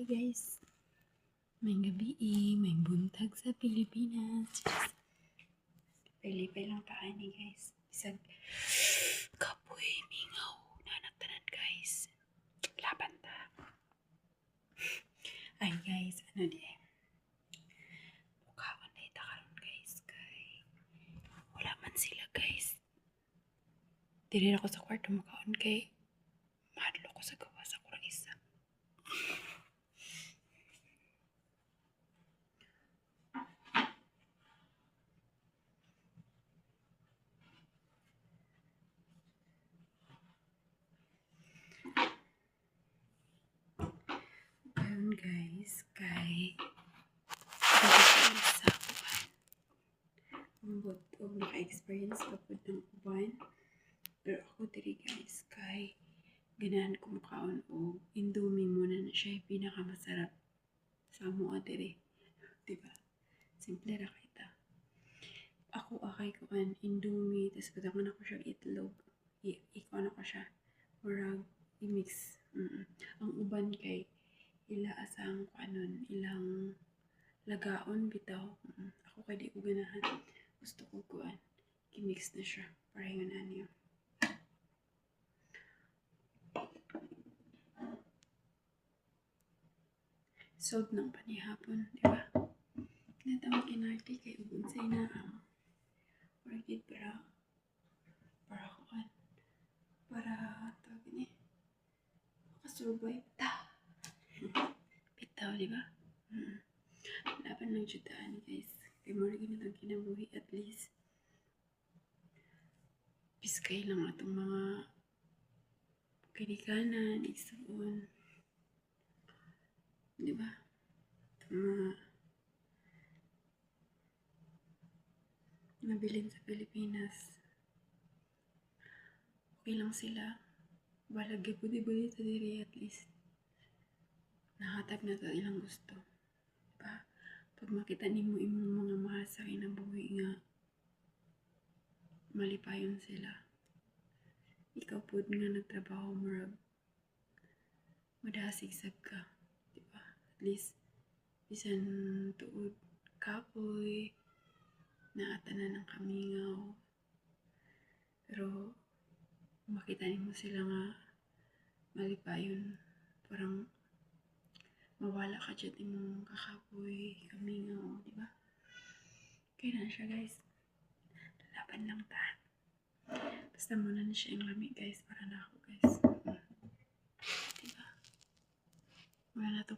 Hi guys, may gabi may buntag sa Pilipinas. Pilipay lang taan ni guys. Isag kapoy mingaw nanatanan guys. Laban ta. Ay guys, ano di mukhaon na ita karon guys kay wala man sila guys. Diri ako sa kwarto mukhaon kay mahadlo ko sa gawas ako ra isa. Ayun guys, kay sa uban. Ambot o naka-experience ka po ng uban. Pero ako diri guys, kay ganahan ko makaon o indomie muna na siya yung pinakamasarap sa amo diri. Diba? Simple ra kita. Ako akay ko an indomie, tapos patangan ako siya itlog. Ikaw na ko siya. Murag i-mix. Ang uban kay ila asang kanon ilang lagaon bitaw. Ako kay di ko ganahan. Gusto ko kuan i-mix na siya para yun ano. Solve ng panihapon, di ba? Natawag kinarty kay ubun sa inaam. Orchid para kuan. Para tawag ni makasurvive ta. Bitaw, di ba? Laban lang jutaan guys. Kay mo rin lang kinabuhi at least. Piskay lang atong mga kinikanan, igsuon. Di ba? Mga nabilin sa Pilipinas. Okay lang sila. Balagi budi-budi sa diri at least. Nahatag na to ilang gusto. Diba? Pag makita nimo imong mga mahal sa kinabuhi nga malipayon sila. Ikaw pod nga nagtrabaho murag madasig sab ka. Diba? At least bisan tuod kapoy naatanan ng kamingaw. Pero makita nimo sila nga malipayon, parang mawala ka dyan imong kakapoy, kamingaw, di ba? Kaya na siya guys. Laban lang ta. Basta muna na siya yung lamig guys para na ako guys. Di ba? Wala na to.